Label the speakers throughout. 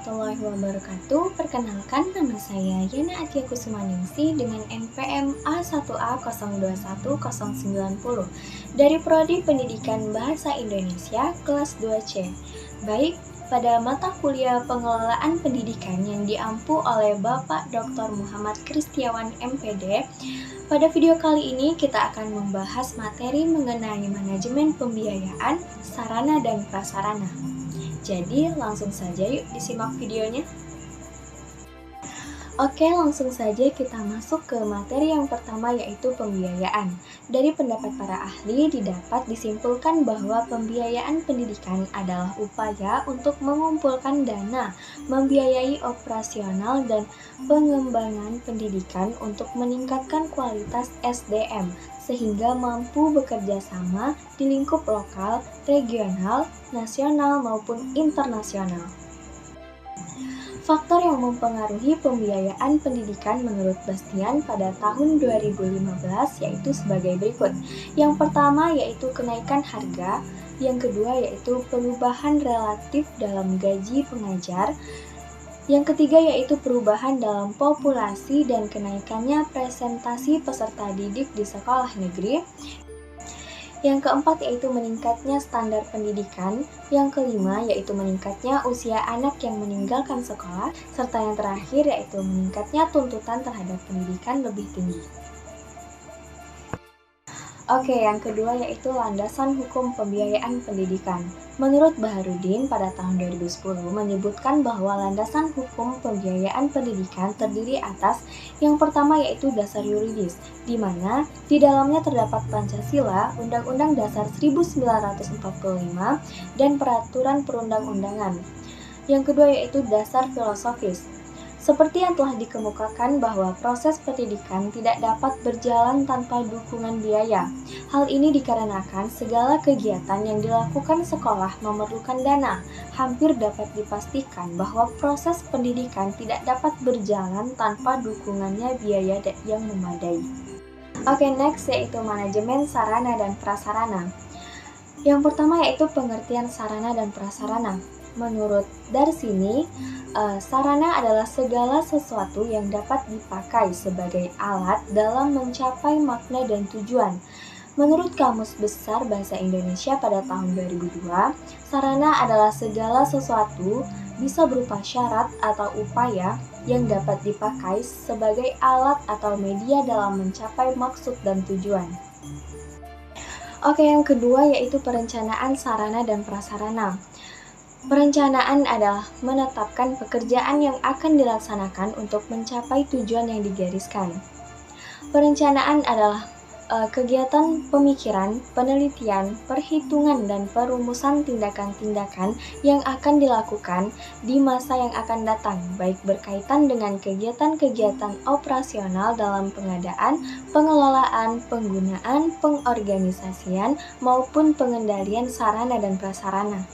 Speaker 1: warahmatullahi wabarakatuh. Perkenalkan, nama saya Yana Atia Kusumaningsih dengan NPM A1A021090 dari Prodi Pendidikan Bahasa Indonesia kelas 2C. Baik, pada mata kuliah Pengelolaan Pendidikan yang diampu oleh Bapak Dr. Muhammad Kristiawan MPD, pada video kali ini kita akan membahas materi mengenai manajemen pembiayaan, sarana dan prasarana. Jadi langsung saja yuk disimak videonya. Oke, langsung saja kita masuk ke materi yang pertama, yaitu pembiayaan. Dari pendapat para ahli didapat disimpulkan bahwa pembiayaan pendidikan adalah upaya untuk mengumpulkan dana, membiayai operasional dan pengembangan pendidikan untuk meningkatkan kualitas SDM, sehingga mampu bekerja sama di lingkup lokal, regional, nasional maupun internasional. Faktor yang mempengaruhi pembiayaan pendidikan menurut Bastian pada tahun 2015 yaitu sebagai berikut. Yang pertama yaitu kenaikan harga, yang kedua yaitu perubahan relatif dalam gaji pengajar, yang ketiga yaitu perubahan dalam populasi dan kenaikannya presentasi peserta didik di sekolah negeri. Yang keempat yaitu meningkatnya standar pendidikan. Yang kelima yaitu meningkatnya usia anak yang meninggalkan sekolah. Serta yang terakhir yaitu meningkatnya tuntutan terhadap pendidikan lebih tinggi. Oke, yang kedua yaitu landasan hukum pembiayaan pendidikan. Menurut Baharudin pada tahun 2010 menyebutkan bahwa landasan hukum pembiayaan pendidikan terdiri atas yang pertama yaitu dasar yuridis, di mana di dalamnya terdapat Pancasila, Undang-Undang Dasar 1945, dan peraturan perundang-undangan. Yang kedua yaitu dasar filosofis. Seperti yang telah dikemukakan bahwa proses pendidikan tidak dapat berjalan tanpa dukungan biaya. Hal ini dikarenakan segala kegiatan yang dilakukan sekolah memerlukan dana. Hampir dapat dipastikan bahwa proses pendidikan tidak dapat berjalan tanpa dukungannya biaya yang memadai. Oke, next yaitu manajemen sarana dan prasarana. Yang pertama yaitu pengertian sarana dan prasarana. Menurut Darsini, sarana adalah segala sesuatu yang dapat dipakai sebagai alat dalam mencapai makna dan tujuan. Menurut Kamus Besar Bahasa Indonesia pada tahun 2002, sarana adalah segala sesuatu bisa berupa syarat atau upaya yang dapat dipakai sebagai alat atau media dalam mencapai maksud dan tujuan. Oke, yang kedua yaitu perencanaan sarana dan prasarana. Perencanaan adalah menetapkan pekerjaan yang akan dilaksanakan untuk mencapai tujuan yang digariskan. Perencanaan adalah kegiatan pemikiran, penelitian, perhitungan, dan perumusan tindakan-tindakan yang akan dilakukan di masa yang akan datang, baik berkaitan dengan kegiatan-kegiatan operasional dalam pengadaan, pengelolaan, penggunaan, pengorganisasian, maupun pengendalian sarana dan prasarana.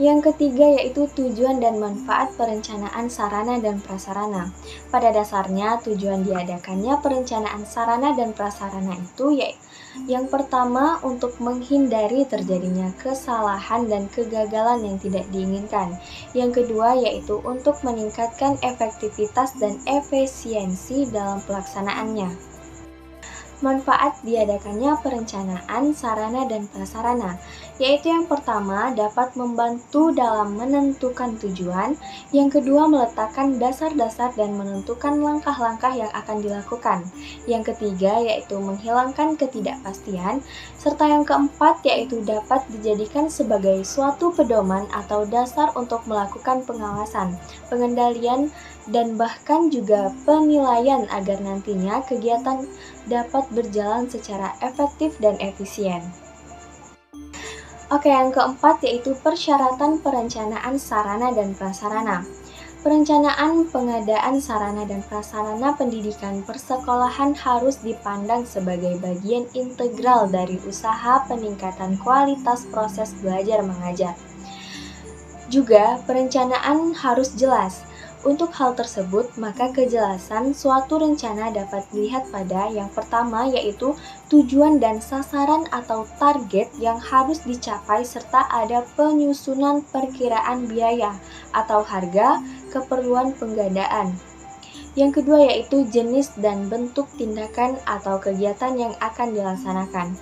Speaker 1: Yang ketiga yaitu tujuan dan manfaat perencanaan sarana dan prasarana. Pada dasarnya, tujuan diadakannya perencanaan sarana dan prasarana itu yaitu yang pertama untuk menghindari terjadinya kesalahan dan kegagalan yang tidak diinginkan. Yang kedua yaitu untuk meningkatkan efektivitas dan efisiensi dalam pelaksanaannya. Manfaat diadakannya perencanaan sarana dan prasarana, yaitu yang pertama dapat membantu dalam menentukan tujuan, yang kedua meletakkan dasar-dasar dan menentukan langkah-langkah yang akan dilakukan, yang ketiga yaitu menghilangkan ketidakpastian, serta yang keempat yaitu dapat dijadikan sebagai suatu pedoman atau dasar untuk melakukan pengawasan, pengendalian, dan bahkan juga penilaian agar nantinya kegiatan dapat berjalan secara efektif dan efisien. Oke, yang keempat yaitu persyaratan perencanaan sarana dan prasarana. Perencanaan pengadaan sarana dan prasarana pendidikan persekolahan harus dipandang sebagai bagian integral dari usaha peningkatan kualitas proses belajar mengajar. Juga, perencanaan harus jelas. Untuk hal tersebut, maka kejelasan suatu rencana dapat dilihat pada yang pertama, yaitu tujuan dan sasaran atau target yang harus dicapai serta ada penyusunan perkiraan biaya atau harga keperluan penggandaan. Yang kedua yaitu jenis dan bentuk tindakan atau kegiatan yang akan dilaksanakan.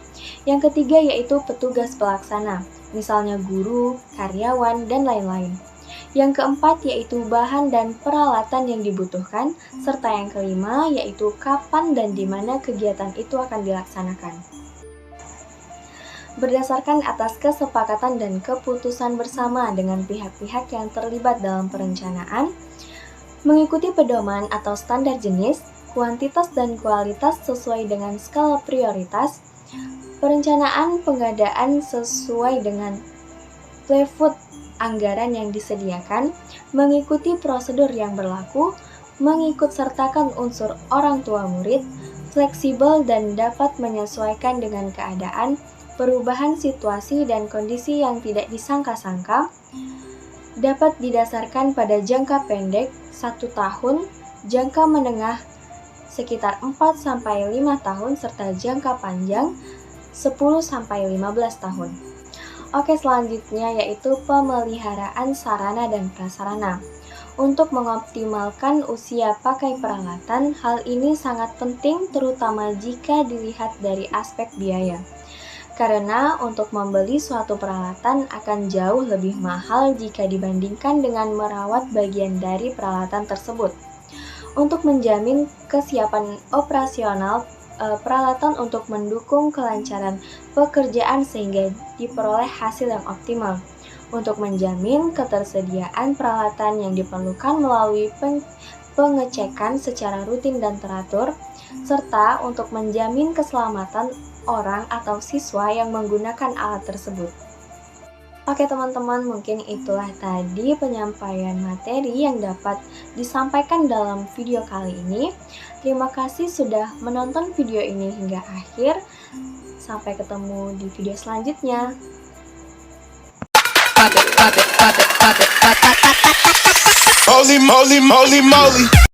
Speaker 1: Yang ketiga yaitu petugas pelaksana, misalnya guru, karyawan, dan lain-lain. Yang keempat yaitu bahan dan peralatan yang dibutuhkan, serta yang kelima yaitu kapan dan di mana kegiatan itu akan dilaksanakan. Berdasarkan atas kesepakatan dan keputusan bersama dengan pihak-pihak yang terlibat dalam perencanaan, mengikuti pedoman atau standar jenis, kuantitas dan kualitas sesuai dengan skala prioritas, perencanaan pengadaan sesuai dengan playfoot anggaran yang disediakan, mengikuti prosedur yang berlaku, mengikut sertakan unsur orang tua murid, fleksibel dan dapat menyesuaikan dengan keadaan, perubahan situasi dan kondisi yang tidak disangka-sangka, dapat didasarkan pada jangka pendek 1 tahun, jangka menengah sekitar 4-5 tahun, serta jangka panjang 10-15 tahun. Oke, selanjutnya yaitu pemeliharaan sarana dan prasarana. Untuk mengoptimalkan usia pakai peralatan, hal ini sangat penting terutama jika dilihat dari aspek biaya. Karena untuk membeli suatu peralatan akan jauh lebih mahal jika dibandingkan dengan merawat bagian dari peralatan tersebut. Untuk menjamin kesiapan operasional peralatan untuk mendukung kelancaran pekerjaan sehingga diperoleh hasil yang optimal. Untuk menjamin ketersediaan peralatan yang diperlukan melalui pengecekan secara rutin dan teratur, serta untuk menjamin keselamatan orang atau siswa yang menggunakan alat tersebut. Oke teman-teman, mungkin itulah tadi penyampaian materi yang dapat disampaikan dalam video kali ini. Terima kasih sudah menonton video ini hingga akhir. Sampai ketemu di video selanjutnya.
Speaker 2: Holy moly, moly, moly.